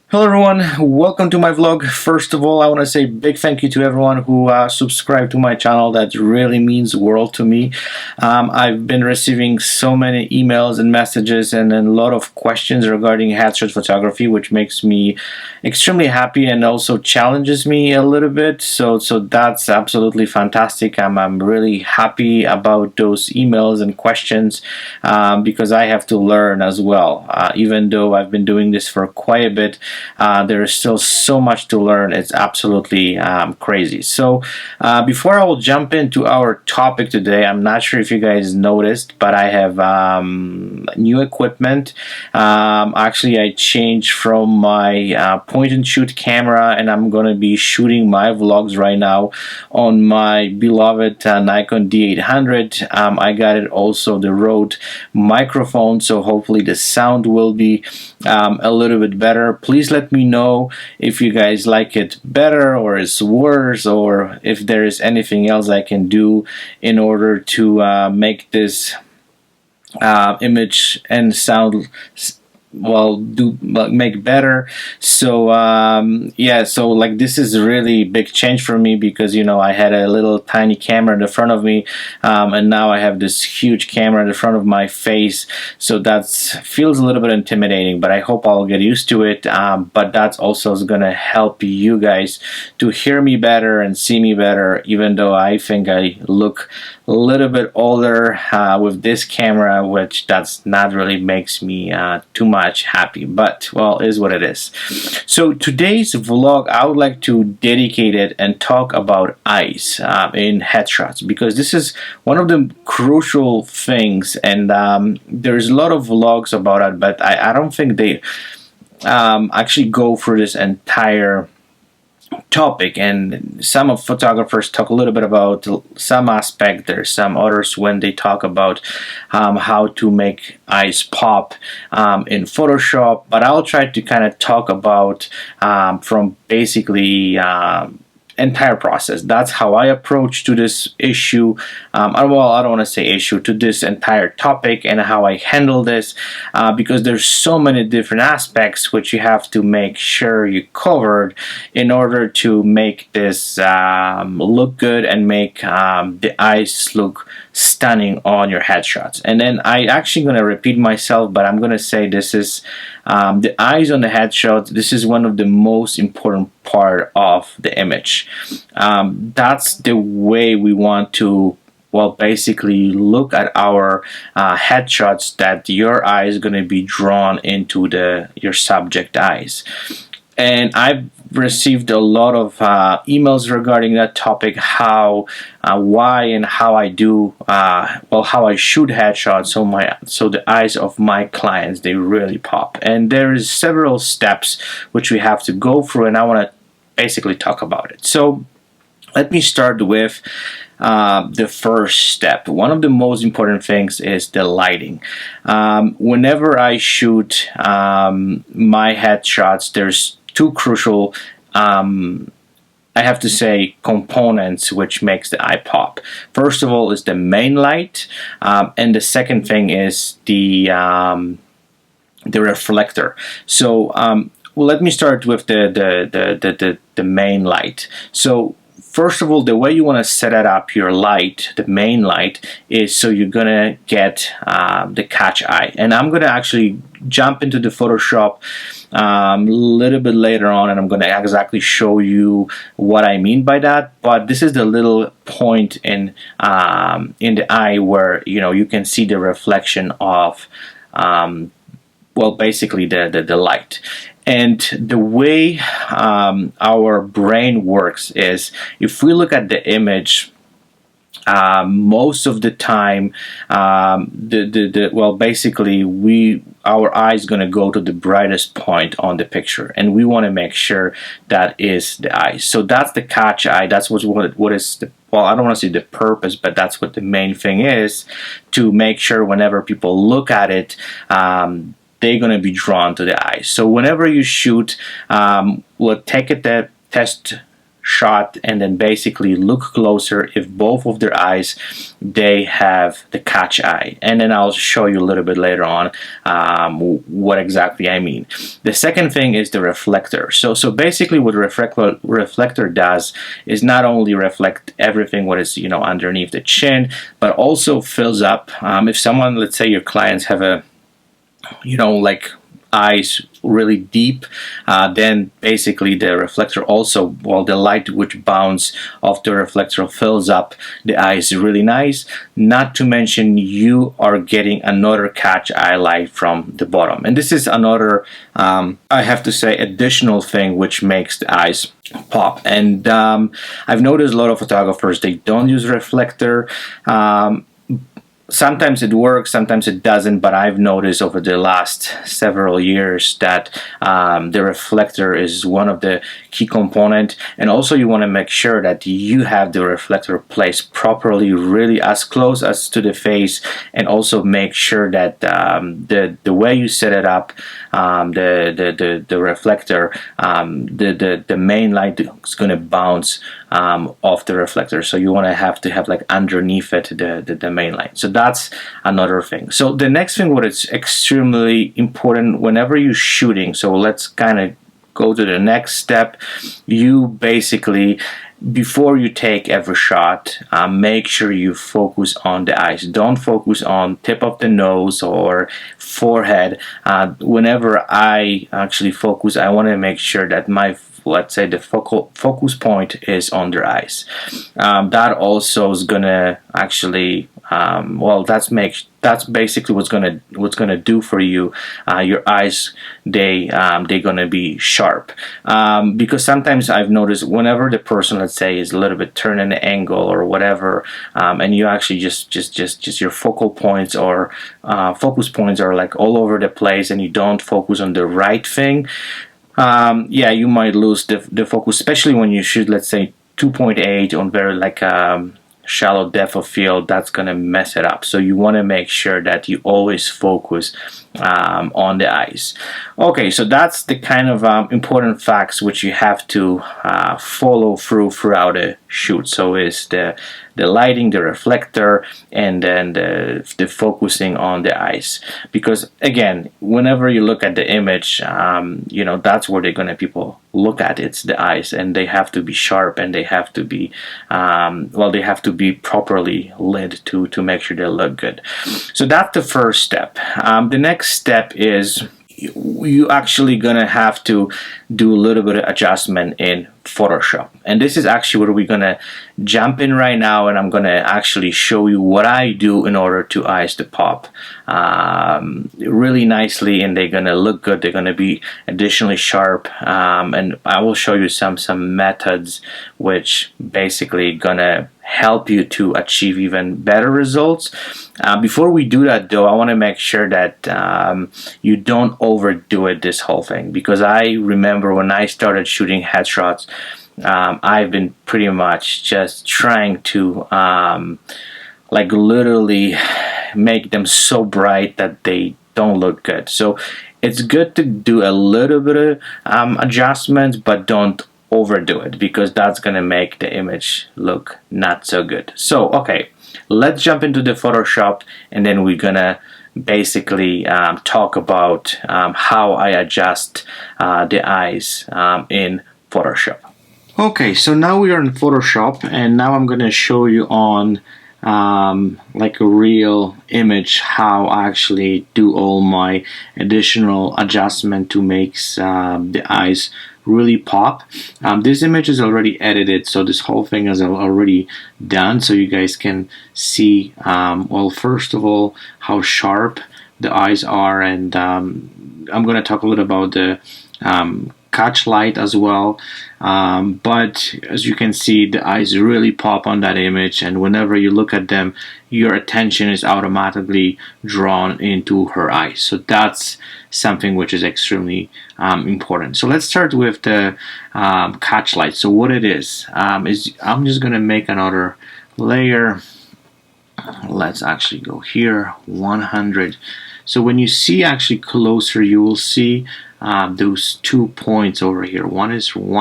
Hello everyone, welcome to my vlog. First of all, I want to say big thank you to everyone who subscribed to my channel. That really means the world to me. I've been receiving so many emails and messages and a lot of questions regarding headshot photography, which makes me extremely happy and also challenges me a little bit. So that's absolutely fantastic. I'm really happy about those emails and questions because I have to learn as well. Even though I've been doing this for quite a bit, there is still so much to learn. It's absolutely crazy. So before I will jump into our topic today, I'm not sure if you guys noticed, but I have new equipment. Actually, I changed from my point and shoot camera, and I'm gonna be shooting my vlogs right now on my beloved Nikon D800. I got it also the Rode microphone, so hopefully the sound will be a little bit better. Please let me know if you guys like it better or it's worse, or if there is anything else I can do in order to make this image and sound make better. So yeah, so like this is really big change for me because I had a little tiny camera in the front of me, and now I have this huge camera in the front of my face, so that feels a little bit intimidating, but I hope I'll get used to it. But that's also gonna help you guys to hear me better and see me better, even though I think I look a little bit older with this camera, which that's not really makes me too much happy, but well, is what it is. So today's vlog, I would like to dedicate it and talk about eyes in headshots, because this is one of the crucial things, and there's a lot of vlogs about it, but I don't think they actually go through this entire topic. And some of photographers talk a little bit about some aspect. There's some others when they talk about how to make eyes pop in Photoshop, but I'll try to kind of talk about from basically entire process. That's how I approach to this issue. Well, I don't want to say issue, to this entire topic, and how I handle this, because there's so many different aspects which you have to make sure you covered in order to make this look good and make the eyes look stunning on your headshots. And then I actually going to repeat myself, but I'm going to say this is the eyes on the headshots. This is one of the most important part of the image. That's the way we want to, well, basically look at our headshots, that your eye is going to be drawn into your subject eyes. And I've received a lot of emails regarding that topic, how why and how I do how I shoot headshots so the eyes of my clients, they really pop. And there is several steps which we have to go through, and I want to basically talk about it. So let me start with the first step. One of the most important things is the lighting. Whenever I shoot my headshots, there's two crucial, I have to say, components which makes the eye pop. First of all is the main light, and the second thing is the reflector. So well, let me start with the main light. So first of all, the way you want to set it up, your light, the main light, is so you're gonna get the catch eye. And I'm gonna actually jump into the Photoshop a little bit later on, and I'm gonna exactly show you what I mean by that. But this is the little point in the eye where you can see the reflection of well, basically the light. And the way our brain works is, if we look at the image, most of the time, well, basically our eye is going to go to the brightest point on the picture, and we want to make sure that is the eye. So that's the catch eye. That's what is the, well, I don't want to say the purpose, but that's what the main thing is, to make sure whenever people look at it, they're going to be drawn to the eyes. So whenever you shoot, we'll take a test shot and then basically look closer if both of their eyes they have the catch eye, and then I'll show you a little bit later on what exactly I mean. The second thing is the reflector. So basically what reflector does is not only reflect everything what is underneath the chin, but also fills up if someone, let's say your clients have a like eyes really deep, then basically the reflector also, well, the light which bounce off the reflector fills up the eyes really nice. Not to mention you are getting another catch eye light from the bottom, and this is another I have to say additional thing which makes the eyes pop. And I've noticed a lot of photographers, they don't use reflector. Sometimes it works, sometimes it doesn't, but I've noticed over the last several years that the reflector is one of the key component. And also you want to make sure that you have the reflector placed properly, really as close as to the face, and also make sure that the way you set it up, the reflector, the main light is going to bounce off the reflector, so you want to have like underneath it the main light. So that's another thing. So the next thing what is extremely important whenever you're shooting, so let's kind of go to the next step. You basically, before you take every shot, make sure you focus on the eyes. Don't focus on tip of the nose or forehead. Whenever I actually focus, I want to make sure that my, let's say, the focus point is on their eyes. That also is gonna actually that's basically what's gonna do for you. Your eyes, they're gonna be sharp, because sometimes I've noticed whenever the person, let's say, is a little bit turning an angle or whatever, and you actually just your focal points or focus points are like all over the place, and you don't focus on the right thing. Yeah, you might lose the focus, especially when you shoot, let's say, 2.8 on very like shallow depth of field. That's gonna mess it up. So you want to make sure that you always focus on the eyes. Okay, so that's the kind of important facts which you have to follow throughout a shoot. So is the lighting, the reflector, and then the focusing on the eyes. Because again, whenever you look at the image, that's where they're gonna people look at. It's the eyes, and they have to be sharp, and they have to be they have to be properly lit to make sure they look good. So that's the first step. The next step is you actually gonna have to do a little bit of adjustment in Photoshop, and this is actually where we're gonna jump in right now, and I'm gonna actually show you what I do in order to eyes to pop really nicely, and they're gonna look good. They're gonna be additionally sharp, and I will show you some methods which basically gonna help you to achieve even better results. Before we do that though, I want to make sure that you don't overdo it, this whole thing, because I remember when I started shooting headshots, I've been pretty much just trying to like literally make them so bright that they don't look good. So it's good to do a little bit of adjustments, but don't overdo it, because that's gonna make the image look not so good. So okay, let's jump into the Photoshop, and then we're gonna basically talk about how I adjust the eyes in Photoshop. Okay, so now we are in Photoshop, and now I'm gonna show you on like a real image how I actually do all my additional adjustment to make the eyes really pop. This image is already edited, so this whole thing is already done, so you guys can see well, first of all, how sharp the eyes are, and I'm going to talk a little about the catch light as well, but as you can see, the eyes really pop on that image, and whenever you look at them, your attention is automatically drawn into her eyes. So that's something which is extremely important. So let's start with the catch light. So what it is I'm just gonna make another layer. Let's actually go here, 100 So when you see actually closer, you will see those 2 points over here. One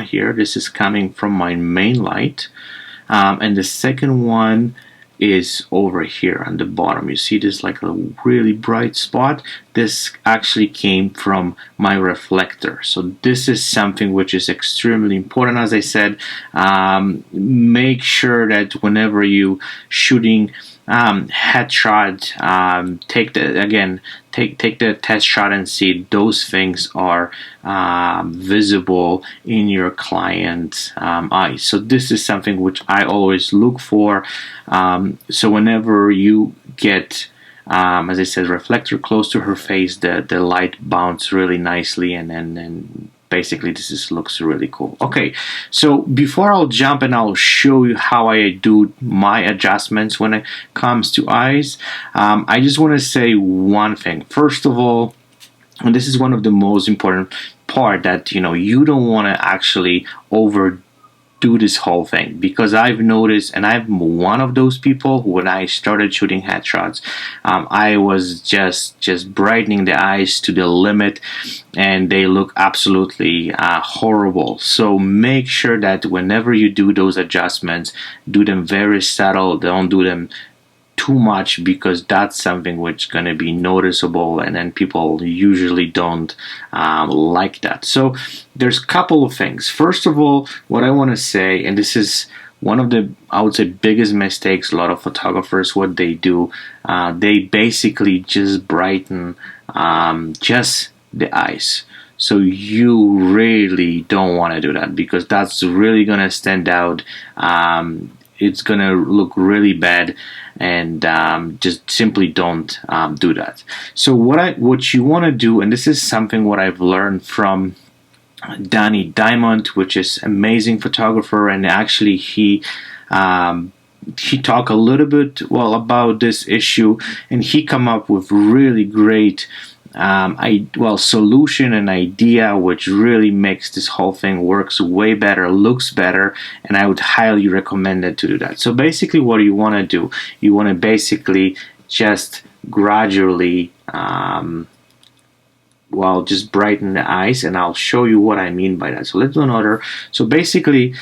here. This is coming from my main light, and the second one is over here on the bottom. You see this like a really bright spot. This actually came from my reflector. So this is something which is extremely important. As I said, make sure that whenever you shooting headshot, take the test shot and see those things are visible in your client's eyes. So this is something which I always look for. So whenever you get, as I said, reflector close to her face, the light bounces really nicely, and then basically this looks really cool. Okay, so before I'll jump and I'll show you how I do my adjustments when it comes to eyes, I just want to say one thing. First of all, and this is one of the most important part, that you don't want to actually overdo this whole thing, because I've noticed, and I'm one of those people who, when I started shooting headshots, I was just brightening the eyes to the limit, and they look absolutely horrible. So make sure that whenever you do those adjustments, do them very subtle. Don't do them too much, because that's something which is going to be noticeable, and then people usually don't like that. So there's a couple of things. First of all, what I want to say, and this is one of the, I would say, biggest mistakes a lot of photographers, what they do, they basically just brighten just the eyes. So you really don't want to do that, because that's really going to stand out. It's going to look really bad, and just simply don't do that. So what you want to do, and this is something what I've learned from Danny Diamond, which is amazing photographer, and actually he talked a little bit about this issue, and he come up with really great solution and idea, which really makes this whole thing works way better, looks better, and I would highly recommend it to do that. So basically what you want to do, you want to basically just gradually just brighten the eyes, and I'll show you what I mean by that. So let's do another. So basically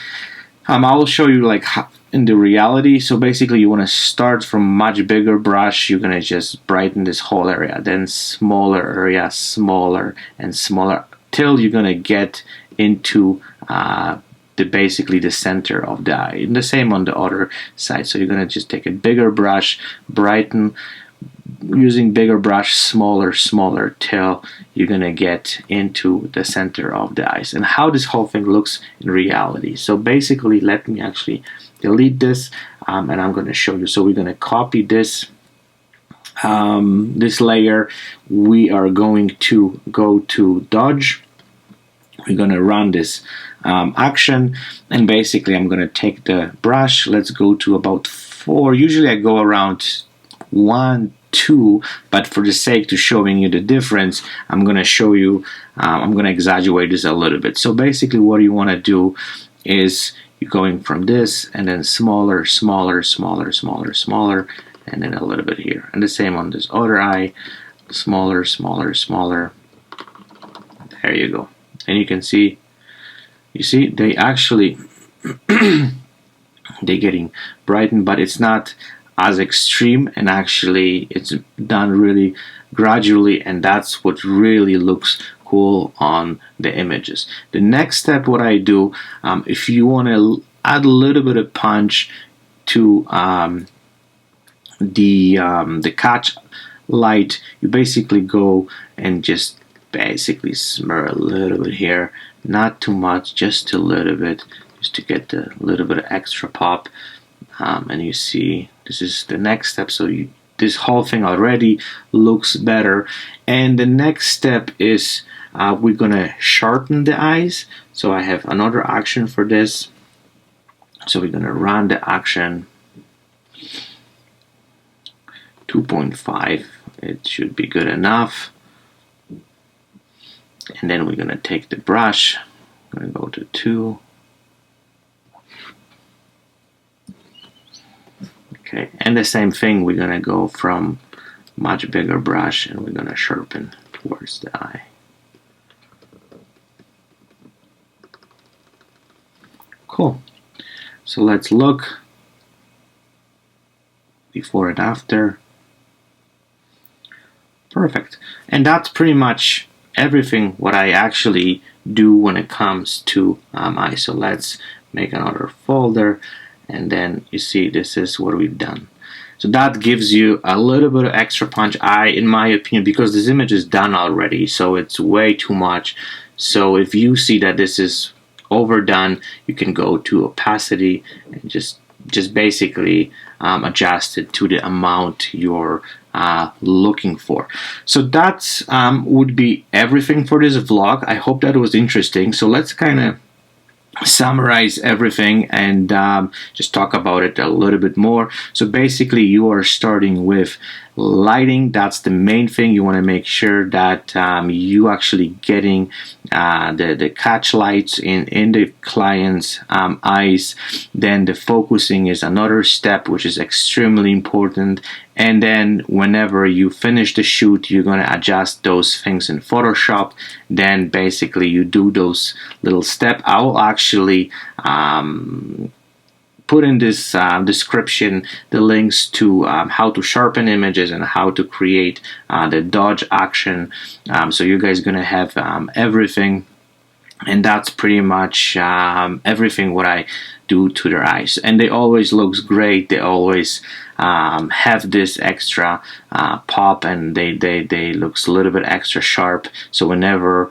I will show you like how, in the reality. So basically you want to start from much bigger brush. You're going to just brighten this whole area, then smaller area, smaller and smaller, till you're going to get into basically the center of the eye. And the same on the other side. So you're going to just take a bigger brush, brighten, using bigger brush, smaller till you're gonna get into the center of the eyes, and how this whole thing looks in reality. So basically, let me actually delete this, and I'm gonna show you. So we're gonna copy this this layer. We are going to go to dodge. We're gonna run this action, and basically I'm gonna take the brush. Let's go to about 4. Usually I go around 1, 2, but for the sake to showing you the difference, I'm going to show you, I'm going to exaggerate this a little bit. So basically what you want to do is you're going from this, and then smaller, and then a little bit here. And the same on this other eye, smaller. There you go. And you can see, they actually, they're getting brightened, but it's not as extreme, and actually it's done really gradually, and that's what really looks cool on the images. The next step, what I do, if you want to add a little bit of punch to the catch light, you basically go and just basically smear a little bit here, not too much, just a little bit, just to get a little bit of extra pop. And you see, this is the next step. So this whole thing already looks better. And the next step is we're gonna sharpen the eyes. So I have another action for this. So we're gonna run the action 2.5. It should be good enough. And then we're gonna take the brush. I'm gonna go to 2. Okay, and the same thing, we're gonna go from much bigger brush, and we're gonna sharpen towards the eye. Cool. So let's look before and after. Perfect. And that's pretty much everything what I actually do when it comes to eyes. So let's make another folder, and then you see this is what we've done. So that gives you a little bit of extra punch, in my opinion, because this image is done already, so it's way too much. So if you see that this is overdone, you can go to opacity and just basically adjust it to the amount you're looking for. So that's would be everything for this vlog. I hope that was interesting. So let's kind of summarize everything and just talk about it a little bit more. So basically you are starting with lighting. That's the main thing. You want to make sure that you actually getting the catch lights in the client's eyes. Then the focusing is another step, which is extremely important. And then whenever you finish the shoot, you're going to adjust those things in Photoshop. Then basically you do those little steps. I will actually put in this description the links to how to sharpen images and how to create the dodge action. So you guys are going to have everything. And that's pretty much everything what I do to their eyes. And they always looks great. They always have this extra pop, and they looks a little bit extra sharp. So whenever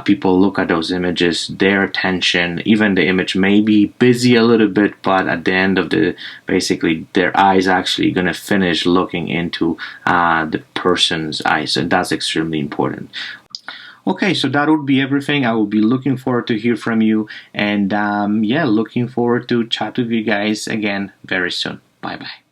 people look at those images, their attention, even the image may be busy a little bit, but at the end of the, basically their eyes actually gonna finish looking into the person's eyes, and that's extremely important. Okay, so that would be everything. I will be looking forward to hear from you, and yeah, looking forward to chat with you guys again very soon. Bye bye.